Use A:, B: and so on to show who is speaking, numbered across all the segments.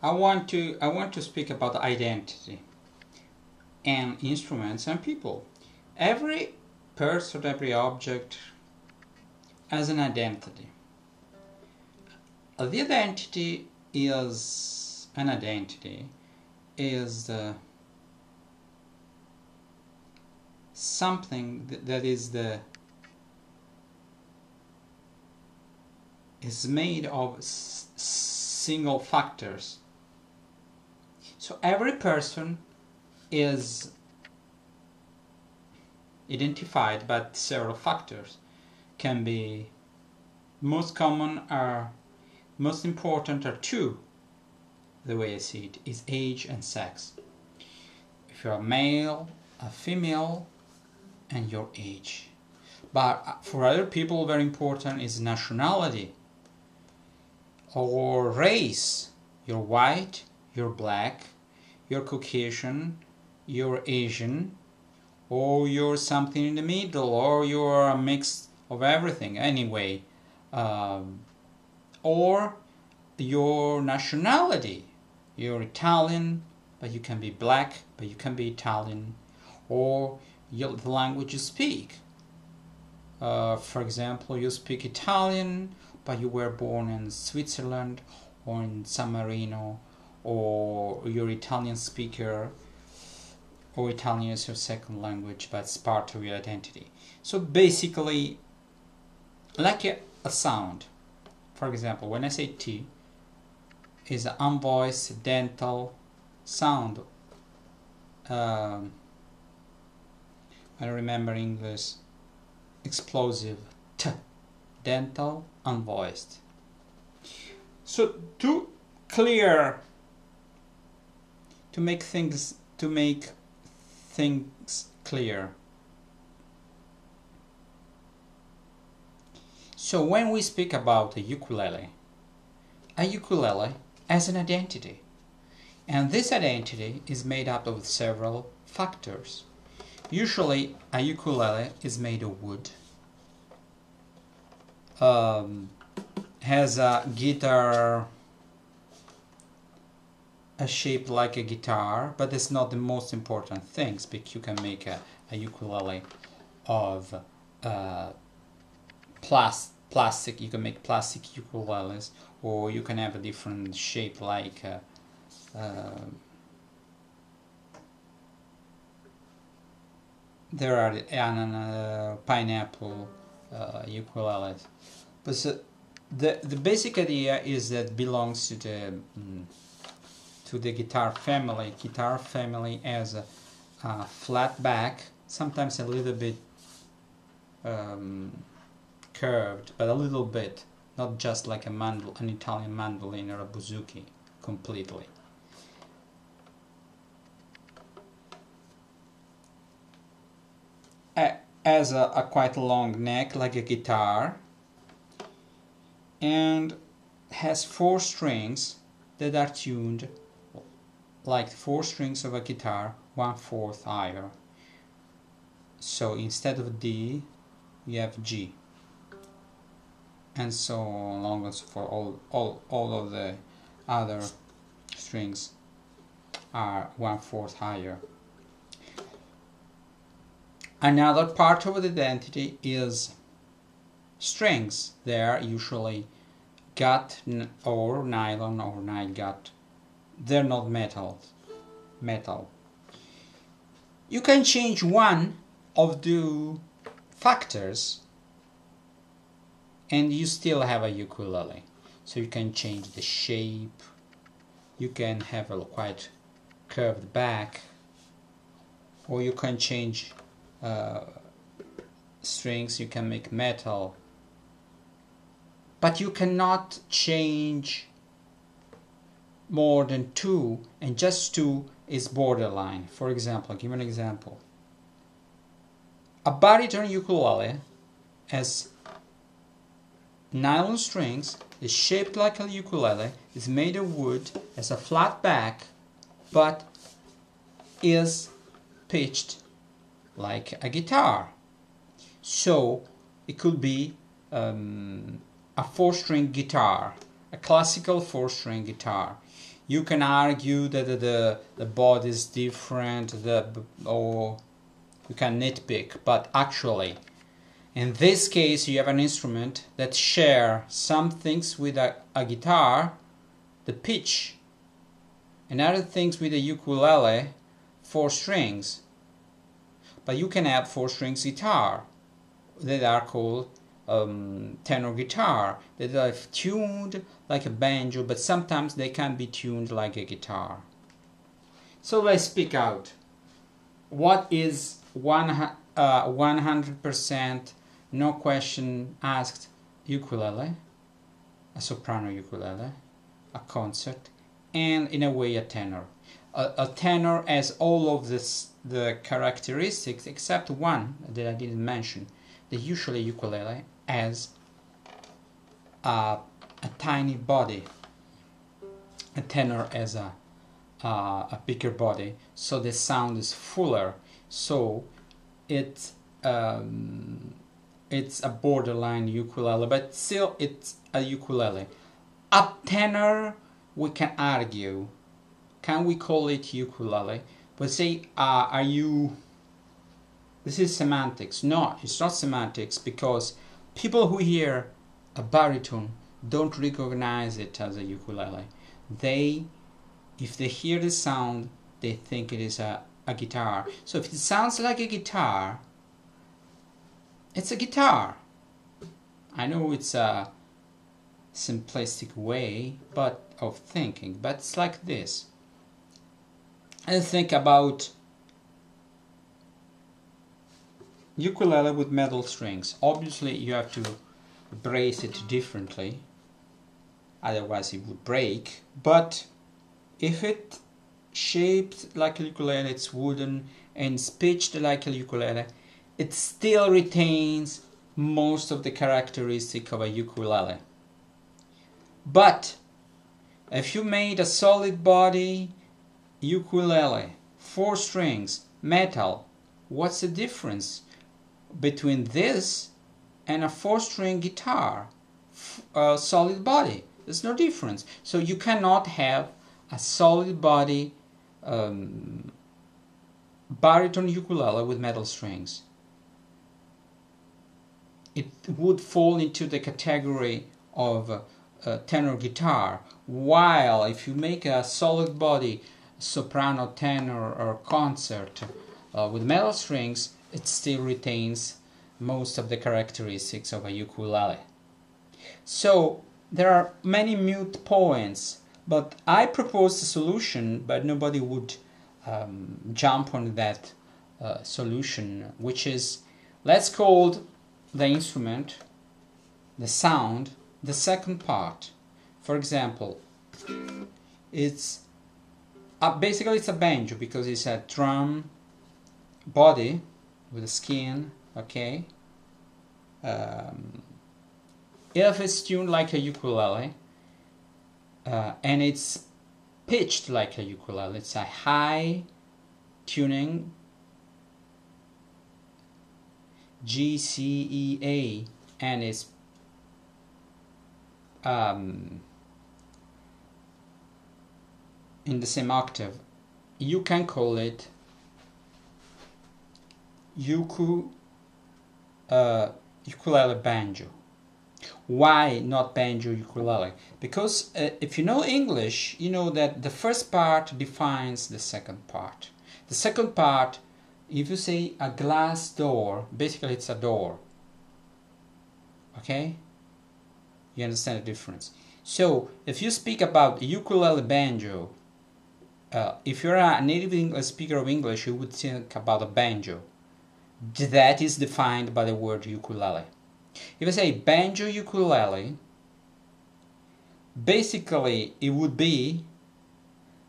A: I want to speak about identity and instruments and people. Every person, every object has an identity. The identity is something that is made of single factors. So every person is identified by several factors. Can be most important are two. The way I see it is age and sex. If you're a male, a female, and your age. But for other people, very important is nationality or race. You're white, you're black, you're Caucasian, you're Asian, or you're something in the middle, or you're a mix of everything anyway. Or your nationality. You're Italian, but you can be black, but you can be Italian. Or the language you speak. For example, you speak Italian, but you were born in Switzerland or in San Marino, or you're Italian speaker, or Italian is your second language, but it's part of your identity. So basically, like a sound. For example, when I say T, is an unvoiced dental sound. I remember English explosive T, dental, unvoiced. So to make things clear. So when we speak about a ukulele has an identity, and this identity is made up of several factors. Usually a ukulele is made of wood, has a guitar, a shape like a guitar, but it's not the most important things, because you can make a ukulele of plastic. You can make plastic ukuleles, or you can have a different shape like there are pineapple ukuleles. But the basic idea is that belongs to the guitar family. Guitar family has a flat back, sometimes a little bit curved, but a little bit, not just like an Italian mandolin or a bouzouki completely. Has a quite long neck like a guitar, and has 4 strings that are tuned like 4 strings of a guitar, 1/4 higher. So instead of D, you have G, and so long as for all of the other strings are 1/4 higher. Another part of the identity is strings. They are usually gut or nylon or nile gut. They're not metal. You can change one of the factors and you still have a ukulele. So you can change the shape, you can have a quite curved back, or you can change strings, you can make metal, but you cannot change more than 2, and just 2 is borderline. For example, I'll give you an example. A baritone ukulele has nylon strings, is shaped like a ukulele, is made of wood, has a flat back, but is pitched like a guitar. So it could be a 4-string guitar, a classical 4-string guitar. you can argue that the body is different, or you can nitpick, but actually, in this case, you have an instrument that share some things with a guitar, the pitch, and other things with a ukulele, 4 strings. But you can have 4 strings guitar that are called tenor guitar, that are tuned like a banjo, but sometimes they can be tuned like a guitar. So let's speak out. What is 100% no question asked ukulele, a soprano ukulele, a concert, and in a way a tenor. A tenor has all of the characteristics except one that I didn't mention. The usually ukulele has a tiny body. A tenor has a bigger body, so the sound is fuller. So it's a borderline ukulele, but still it's a ukulele. A tenor, we can argue, can we call it ukulele? But say, are you... This is semantics. No, it's not semantics, because people who hear a baritone don't recognize it as a ukulele. If they hear the sound, they think it is a guitar. So if it sounds like a guitar, it's a guitar. I know it's a simplistic way of thinking, but it's like this. And think about ukulele with metal strings. Obviously you have to brace it differently, otherwise it would break. But if it shaped like a ukulele, it's wooden and it's pitched like a ukulele, it still retains most of the characteristic of a ukulele. But if you made a solid body ukulele, 4 strings, metal, what's the difference between this and a 4-string guitar, solid body? There's no difference. So you cannot have a solid body baritone ukulele with metal strings. It would fall into the category of tenor guitar, while if you make a solid body soprano, tenor or concert with metal strings, it still retains most of the characteristics of a ukulele. So there are many moot points, but I proposed a solution, but nobody would jump on that solution, which is, let's call the instrument, the sound, the second part. For example, it's basically it's a banjo, because it's a drum body with a skin, okay? If it's tuned like a ukulele, and it's pitched like a ukulele, it's a high tuning, G, C, E, A, and it's in the same octave, you can call it ukulele banjo. Why not banjo ukulele? Because if you know English, you know that the first part defines the second part. The second part, if you say a glass door, basically it's a door. Okay? You understand the difference? So if you speak about ukulele banjo, if you're a native English speaker of English, you would think about a banjo. That is defined by the word ukulele. If I say banjo ukulele, basically it would be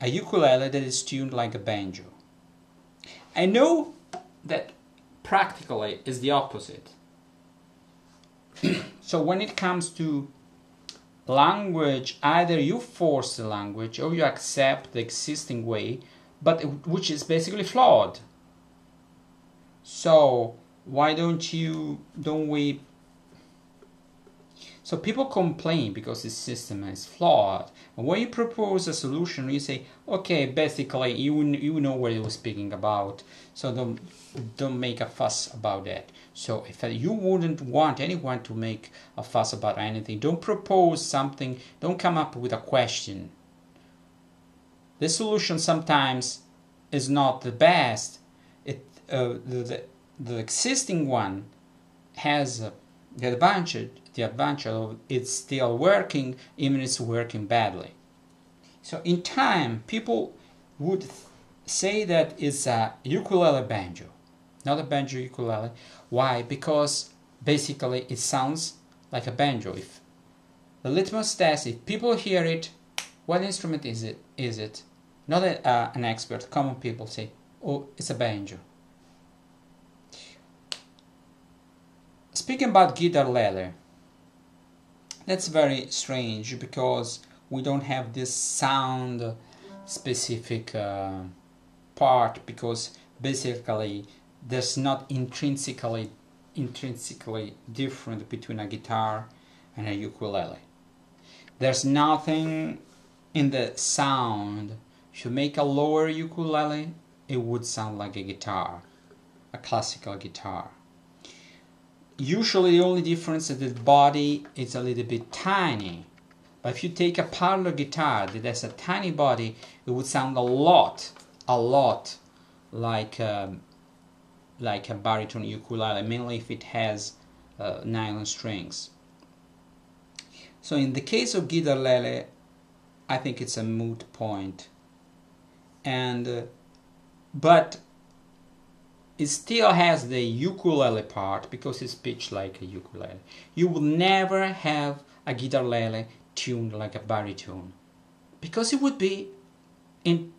A: a ukulele that is tuned like a banjo. I know that practically is the opposite. So when it comes to language, either you force the language or you accept the existing way, but which is basically flawed. So why don't we So people complain because the system is flawed. And when you propose a solution, you say, okay, basically you know what you're speaking about, so don't make a fuss about that. So if you wouldn't want anyone to make a fuss about anything, don't propose something, don't come up with a question. The solution sometimes is not the best. The existing one has the advantage of it's still working, even if it's working badly. So in time, people would say that it's a ukulele banjo, not a banjo ukulele. Why? Because basically it sounds like a banjo. If the litmus test, if people hear it, what instrument is it? Is it not an expert? Common people say, oh, it's a banjo. Speaking about ukulele, that's very strange because we don't have this sound specific part, because basically there's not intrinsically different between a guitar and a ukulele. There's nothing in the sound. If you make a lower ukulele, it would sound like a guitar, a classical guitar. Usually the only difference is that the body is a little bit tiny. But if you take a parlor guitar that has a tiny body, it would sound a lot like a baritone ukulele, mainly if it has nylon strings. So in the case of ukulele, I think it's a moot point. And but it still has the ukulele part because it's pitched like a ukulele. You will never have a ukulele tuned like a baritone because it would be in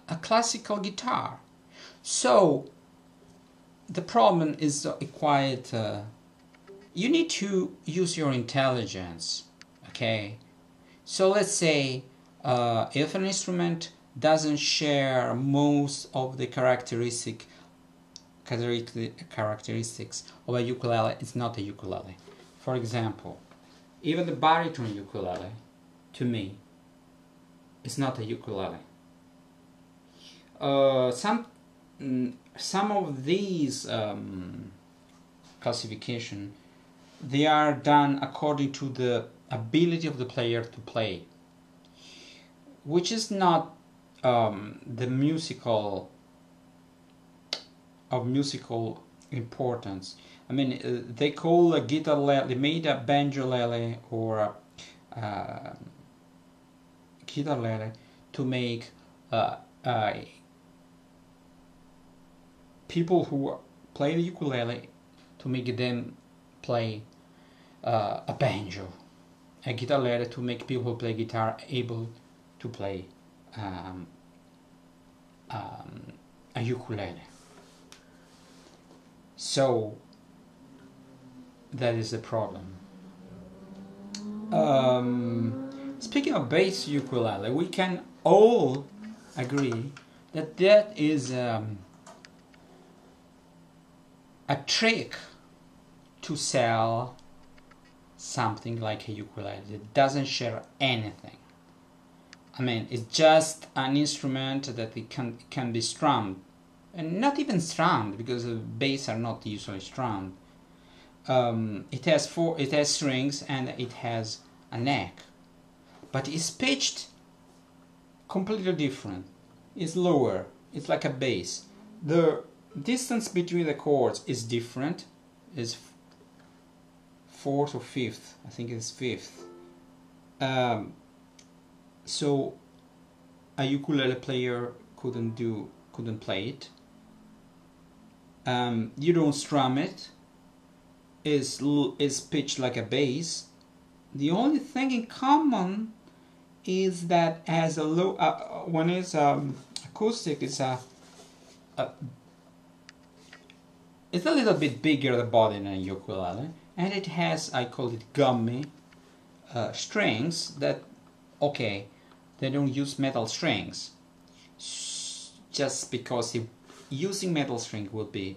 A: a classical guitar. So the problem is quite you need to use your intelligence, okay? So let's say if an instrument doesn't share most of the characteristics of a ukulele, it's not a ukulele. For example, even the baritone ukulele, to me, is not a ukulele. Some of these classification, they are done according to the ability of the player to play, which is not the musical importance. I mean, they call a guitar lele, they made a banjo lele or a guitar lele to make people who play the ukulele, to make them play a banjo. A guitar lele to make people who play guitar able to play a ukulele. So that is the problem. Speaking of bass ukulele, we can all agree that that is a trick to sell something like a ukulele that doesn't share anything. I mean, it's just an instrument that it can be strummed, and not even strummed because the bass are not usually strummed. It has strings and it has a neck, but it's pitched completely different. It's lower. It's like a bass. The distance between the chords is different. It's fourth or fifth. I think it's fifth. So a ukulele player couldn't play it. You don't strum it. Is pitched like a bass. The only thing in common is that as a low one is acoustic. It's it's a little bit bigger the body than a ukulele, and it has, I call it gummy strings that, okay, they don't use metal strings just because if using metal string would be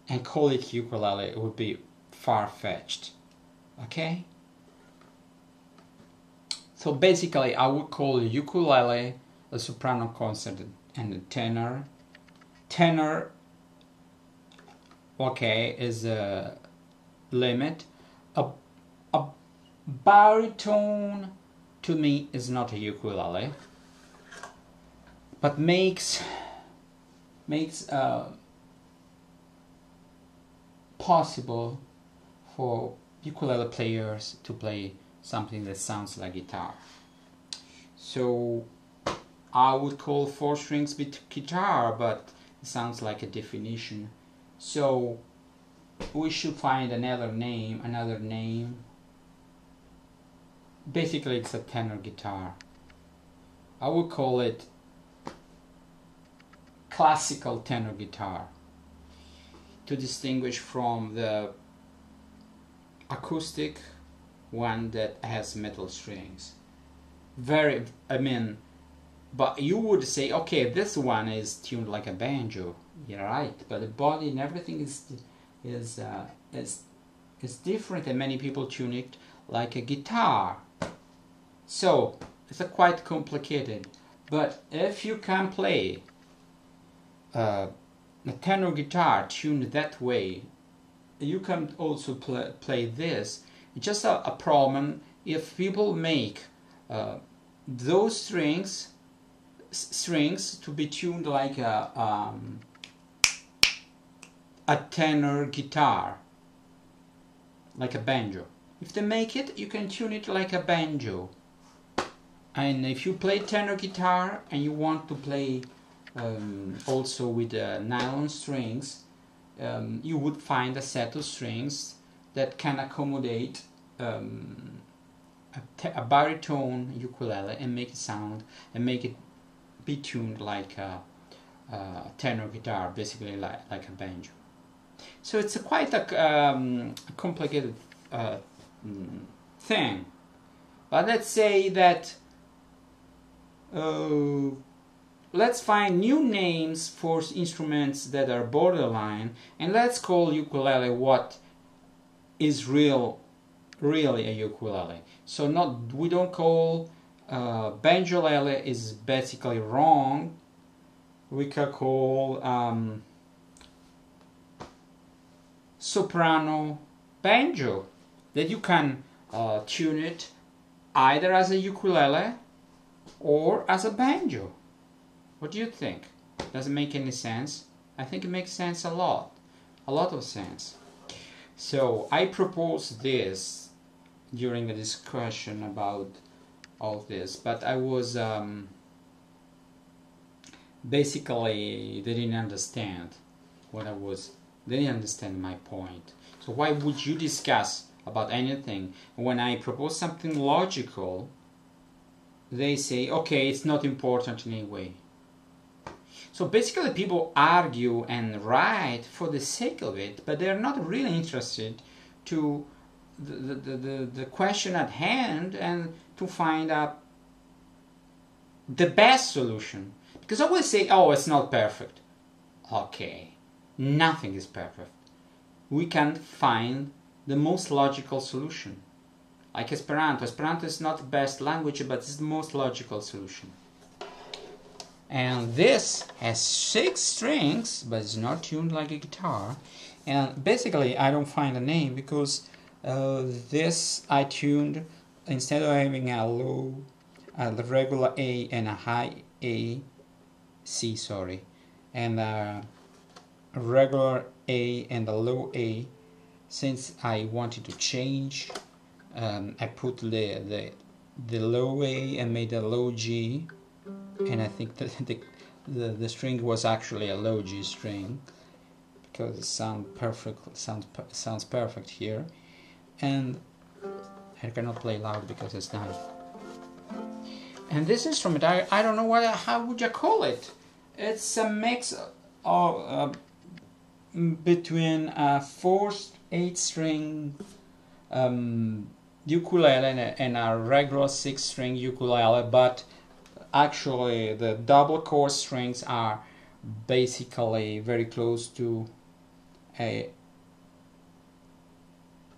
A: and call it ukulele, it would be far-fetched. Okay, So basically, I would call ukulele a soprano concert and a tenor. Tenor, okay, is a limit. A baritone to me is not a ukulele, but makes possible for ukulele players to play something that sounds like guitar. So I would call 4 strings guitar, but it sounds like a definition. So we should find another name. Basically, it's a tenor guitar. I would call it classical tenor guitar, to distinguish from the acoustic one that has metal strings. But you would say, okay, this one is tuned like a banjo. You're right, but the body and everything is different, and many people tune it like a guitar. So it's quite complicated. But if you can play a tenor guitar tuned that way, you can also play this. It's just a problem if people make those strings to be tuned like a tenor guitar, like a banjo. If they make it, you can tune it like a banjo. And if you play tenor guitar and you want to play also with nylon strings, you would find a set of strings that can accommodate a baritone ukulele and make it sound and make it be tuned like a tenor guitar, basically like a banjo. So it's quite a complicated thing. But let's say that let's find new names for instruments that are borderline, and let's call ukulele what is really a ukulele. So we don't call banjolele is basically wrong. We can call soprano banjo, that you can tune it either as a ukulele or as a banjo. What do you think? Does it make any sense? I think it makes sense a lot of sense. So I proposed this during the discussion about all this, but I was basically they didn't understand they didn't understand my point. So why would you discuss about anything when I propose something logical? They say, okay, it's not important in any way. So basically people argue and write for the sake of it, but they're not really interested to the question at hand and to find out the best solution. Because I always say, oh, it's not perfect. Okay, nothing is perfect. We can find the most logical solution. Like Esperanto. Esperanto is not the best language, but it's the most logical solution. And this has 6 strings, but it's not tuned like a guitar. And basically, I don't find a name because this I tuned, instead of having the regular A and a high C, and a regular A and a low A. Since I wanted to change, I put the low A and made a low G. And I think that the string was actually a low G string because it sounds perfect here. And I cannot play loud because it's not. And this instrument, I don't know how would you call it? It's a mix of between a 8-string ukulele and a regular 6-string ukulele, but actually the double chord strings are basically very close to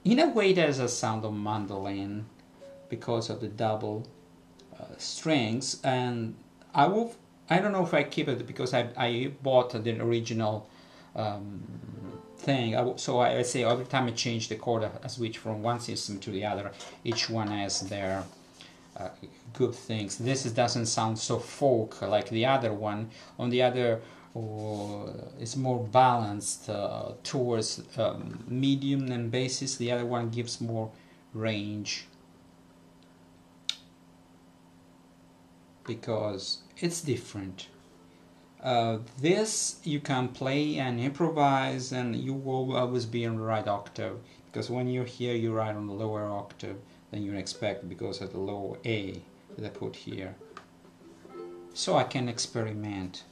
A: in a way there's a sound of mandolin because of the double strings, and I don't know if I keep it because I bought the original thing. So I say every time I change the chord, I switch from one system to the other. Each one has their good things. This doesn't sound so folk like the other one. On the other, it's more balanced towards medium and basses. The other one gives more range because it's different. This you can play and improvise, and you will always be on the right octave, because when you're here you write on the lower octave than you expect because of the low A that I put here. So I can experiment.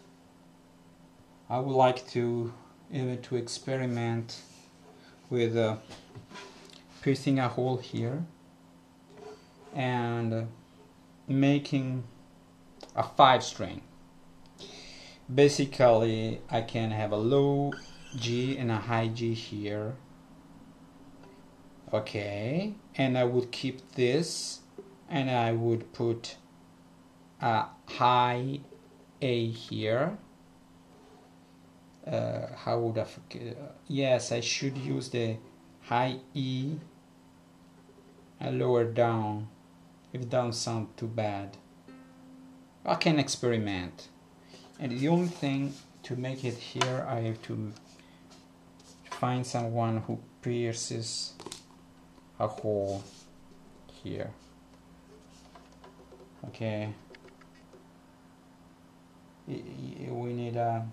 A: I would like to even to experiment with piercing a hole here and making a 5-string. Basically, I can have a low G and a high G here. Okay, and I would keep this, and I would put a high A here. How would I forget? Yes, I should use the high E and lower down. If it doesn't sound too bad, I can experiment. And the only thing to make it here, I have to find someone who pierces a hole here. Okay. We need a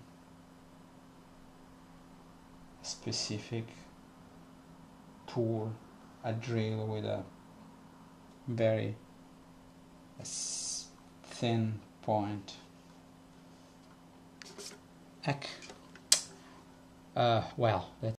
A: specific tool, a drill with a very thin point. Well, that's